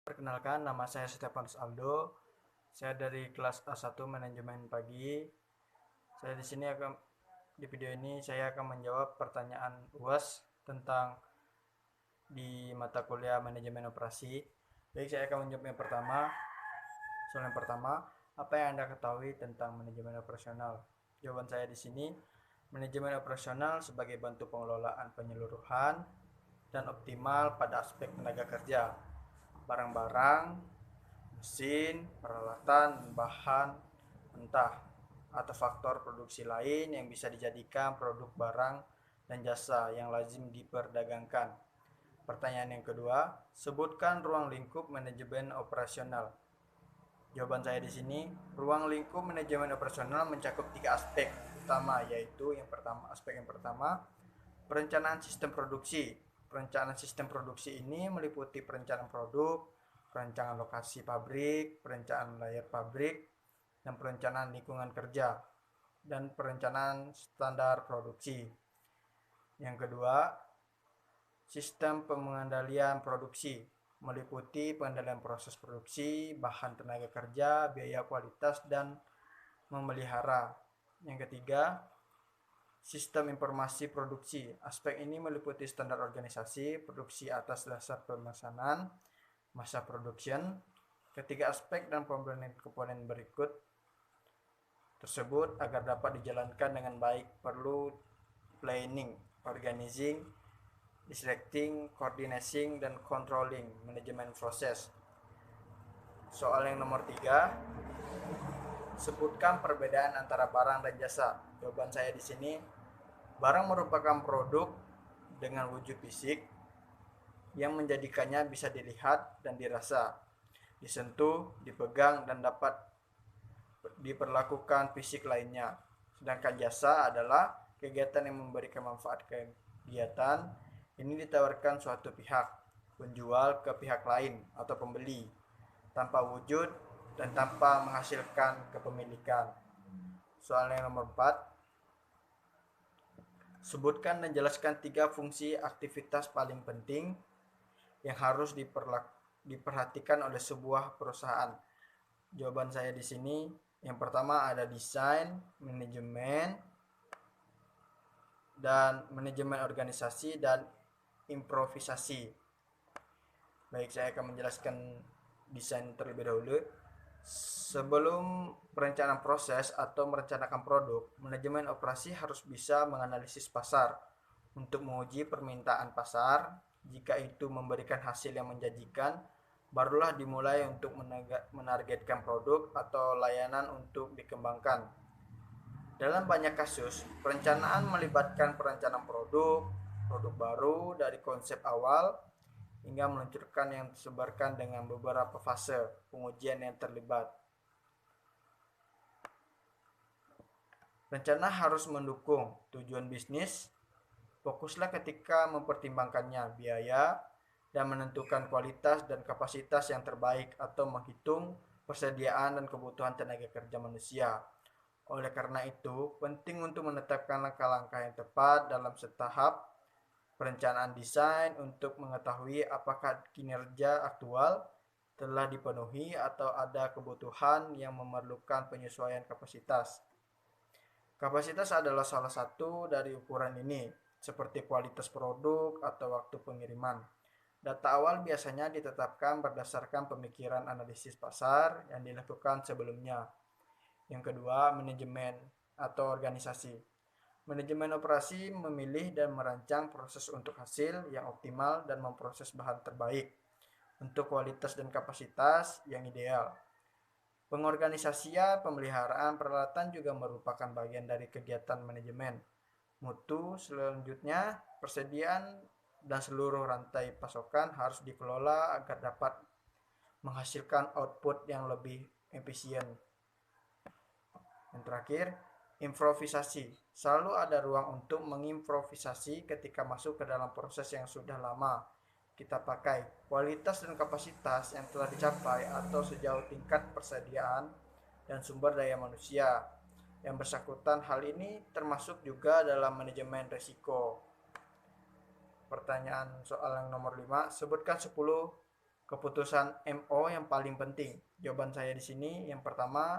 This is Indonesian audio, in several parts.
Perkenalkan, nama saya Stefanus Aldo. Saya dari kelas A1 Manajemen Pagi. Saya di video ini saya akan menjawab pertanyaan UAS tentang di mata kuliah Manajemen Operasi. Baik, saya akan menjawab yang pertama. Soal yang pertama, apa yang Anda ketahui tentang manajemen operasional? Jawaban saya di sini, manajemen operasional sebagai bentuk pengelolaan penyeluruhan dan optimal pada aspek tenaga kerja, barang-barang, mesin, peralatan, bahan mentah, atau faktor produksi lain yang bisa dijadikan produk barang dan jasa yang lazim diperdagangkan. Pertanyaan yang kedua, sebutkan ruang lingkup manajemen operasional. Jawaban saya di sini, ruang lingkup manajemen operasional mencakup 3 aspek utama, yaitu aspek yang pertama, perencanaan sistem produksi. Perencanaan sistem produksi ini meliputi perencanaan produk, perencanaan lokasi pabrik, perencanaan layar pabrik, dan perencanaan lingkungan kerja, dan perencanaan standar produksi. Yang kedua, sistem pengendalian produksi meliputi pengendalian proses produksi, bahan tenaga kerja, biaya kualitas, dan memelihara. Yang ketiga, sistem informasi produksi. Aspek ini meliputi standar organisasi, produksi atas dasar pemesanan, masa production. Ketiga aspek dan komponen berikut tersebut agar dapat dijalankan dengan baik perlu planning, organizing, directing, coordinating, dan controlling manajemen proses. Soal yang nomor 3, sebutkan perbedaan antara barang dan jasa. Jawaban saya di sini, barang merupakan produk dengan wujud fisik yang menjadikannya bisa dilihat dan dirasa, disentuh, dipegang, dan dapat diperlakukan fisik lainnya. Sedangkan jasa adalah kegiatan yang memberikan manfaat kegiatan. Ini ditawarkan suatu pihak penjual ke pihak lain atau pembeli tanpa wujud dan tanpa menghasilkan kepemilikan. Soal yang nomor 4, sebutkan dan jelaskan 3 fungsi aktivitas paling penting yang harus diperhatikan oleh sebuah perusahaan. Jawaban saya di sini, yang pertama ada desain, manajemen, dan manajemen organisasi, dan improvisasi. Baik, saya akan menjelaskan desain terlebih dahulu. Sebelum perencanaan proses atau merencanakan produk, manajemen operasi harus bisa menganalisis pasar untuk menguji permintaan pasar. Jika itu memberikan hasil yang menjanjikan, barulah dimulai untuk menargetkan produk atau layanan untuk dikembangkan. Dalam banyak kasus, perencanaan melibatkan perencanaan produk baru dari konsep awal hingga meluncurkan yang disebarkan dengan beberapa fase pengujian yang terlibat. Rencana harus mendukung tujuan bisnis. Fokuslah ketika mempertimbangkannya biaya dan menentukan kualitas dan kapasitas yang terbaik atau menghitung persediaan dan kebutuhan tenaga kerja manusia. Oleh karena itu, penting untuk menetapkan langkah-langkah yang tepat dalam setahap perencanaan desain untuk mengetahui apakah kinerja aktual telah dipenuhi atau ada kebutuhan yang memerlukan penyesuaian kapasitas. Kapasitas adalah salah satu dari ukuran ini, seperti kualitas produk atau waktu pengiriman. Data awal biasanya ditetapkan berdasarkan pemikiran analisis pasar yang dilakukan sebelumnya. Yang kedua, manajemen atau organisasi. Manajemen operasi memilih dan merancang proses untuk hasil yang optimal dan memproses bahan terbaik untuk kualitas dan kapasitas yang ideal. Pengorganisasian pemeliharaan peralatan juga merupakan bagian dari kegiatan manajemen. Mutu selanjutnya, persediaan dan seluruh rantai pasokan harus dikelola agar dapat menghasilkan output yang lebih efisien. Yang terakhir, improvisasi. Selalu ada ruang untuk mengimprovisasi ketika masuk ke dalam proses yang sudah lama kita pakai. Kualitas dan kapasitas yang telah dicapai atau sejauh tingkat persediaan dan sumber daya manusia yang bersangkutan. Hal ini termasuk juga dalam manajemen risiko. Pertanyaan soal yang nomor 5, sebutkan 10 keputusan MO yang paling penting? Jawaban saya di sini yang pertama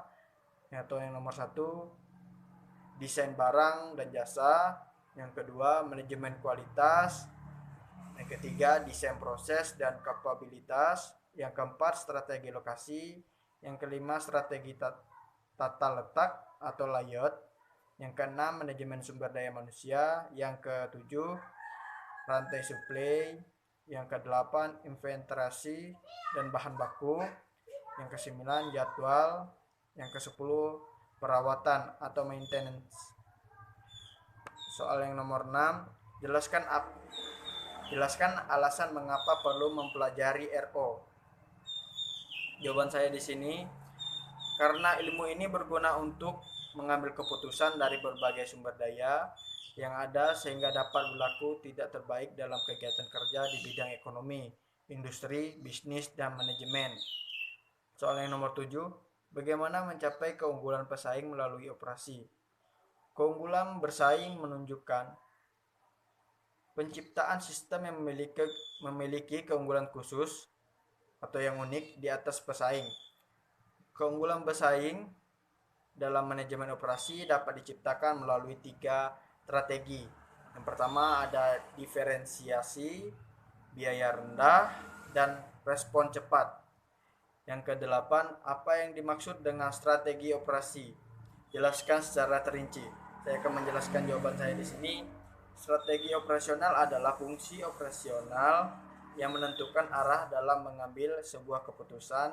atau yang nomor 1, desain barang dan jasa. Yang kedua, manajemen kualitas. Yang ketiga, desain proses dan kapabilitas. Yang keempat, strategi lokasi. Yang kelima, strategi tata letak atau layout. Yang keenam, manajemen sumber daya manusia. Yang ketujuh, rantai suplai. Yang kedelapan, inventarisasi dan bahan baku. Yang kesembilan, jadwal. Yang kesepuluh, perawatan atau maintenance. Soal yang nomor 6, jelaskan alasan mengapa perlu mempelajari RO. Jawaban saya di sini, karena ilmu ini berguna untuk mengambil keputusan dari berbagai sumber daya yang ada sehingga dapat berlaku tidak terbaik dalam kegiatan kerja di bidang ekonomi, industri, bisnis, dan manajemen. Soal yang nomor 7, bagaimana mencapai keunggulan pesaing melalui operasi? Keunggulan bersaing menunjukkan penciptaan sistem yang memiliki keunggulan khusus atau yang unik di atas pesaing. Keunggulan bersaing dalam manajemen operasi dapat diciptakan melalui 3 strategi. Yang pertama ada diferensiasi, biaya rendah, dan respon cepat. Yang kedelapan, apa yang dimaksud dengan strategi operasi? Jelaskan secara terinci. Saya akan menjelaskan jawaban saya di sini. Strategi operasional adalah fungsi operasional yang menentukan arah dalam mengambil sebuah keputusan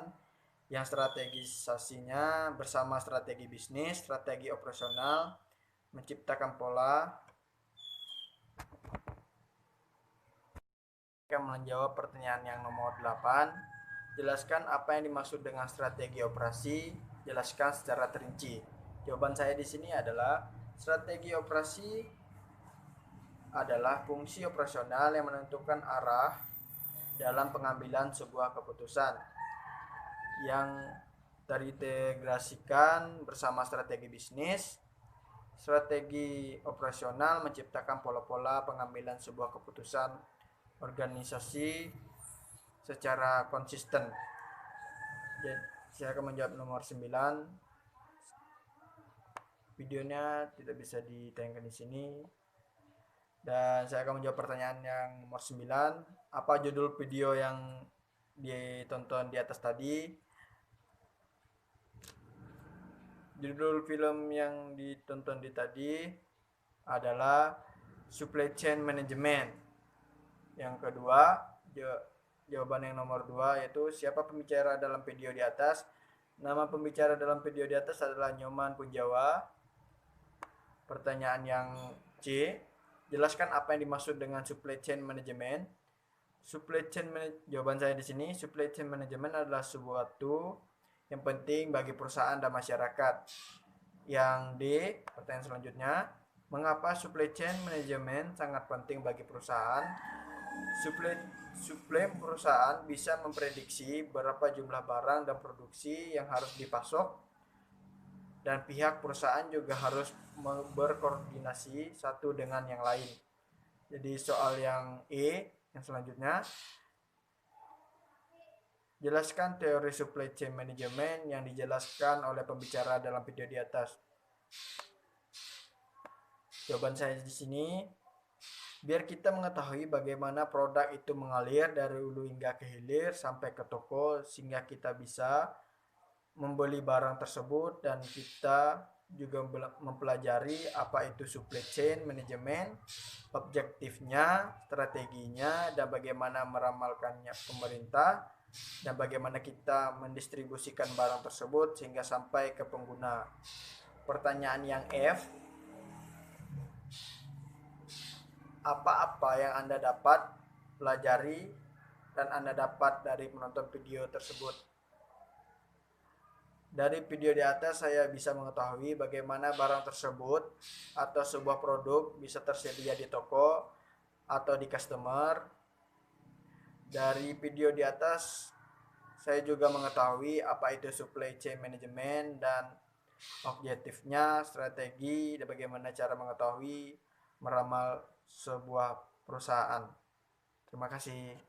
yang strategisasinya bersama strategi bisnis. Strategi operasional menciptakan pola. Akan menjawab pertanyaan yang nomor 8. Jelaskan apa yang dimaksud dengan strategi operasi. Jelaskan secara terinci. Jawaban saya di sini adalah strategi operasi adalah fungsi operasional yang menentukan arah dalam pengambilan sebuah keputusan yang terintegrasikan bersama strategi bisnis. Strategi operasional menciptakan pola-pola pengambilan sebuah keputusan organisasi secara konsisten. Jadi, saya akan menjawab nomor 9. Videonya tidak bisa ditayangkan di sini. Dan saya akan menjawab pertanyaan yang nomor 9. Apa judul video yang ditonton di atas tadi? Judul film yang ditonton di tadi adalah Supply Chain Management. Yang kedua, jawaban yang nomor 2 yaitu siapa pembicara dalam video di atas? Nama pembicara dalam video di atas adalah Nyoman Punjawa. Pertanyaan yang C, jelaskan apa yang dimaksud dengan supply chain management. Jawaban saya di sini, supply chain management adalah suatu yang penting bagi perusahaan dan masyarakat. Yang D, pertanyaan selanjutnya, mengapa supply chain management sangat penting bagi perusahaan? Supply perusahaan bisa memprediksi berapa jumlah barang dan produksi yang harus dipasok, dan pihak perusahaan juga harus berkoordinasi satu dengan yang lain. Jadi soal yang E yang selanjutnya, jelaskan teori supply chain management yang dijelaskan oleh pembicara dalam video di atas. Jawaban saya di sini, biar kita mengetahui bagaimana produk itu mengalir dari hulu hingga ke hilir sampai ke toko sehingga kita bisa membeli barang tersebut, dan kita juga mempelajari apa itu supply chain management, objektifnya, strateginya, dan bagaimana meramalkannya pemerintah, dan bagaimana kita mendistribusikan barang tersebut sehingga sampai ke pengguna. Pertanyaan yang F, apa-apa yang Anda dapat pelajari dan Anda dapat dari menonton video tersebut? Dari video di atas saya bisa mengetahui bagaimana barang tersebut atau sebuah produk bisa tersedia di toko atau di customer. Dari video di atas saya juga mengetahui apa itu supply chain management dan objektifnya, strategi, dan bagaimana cara mengetahui meramal sebuah perusahaan. Terima kasih.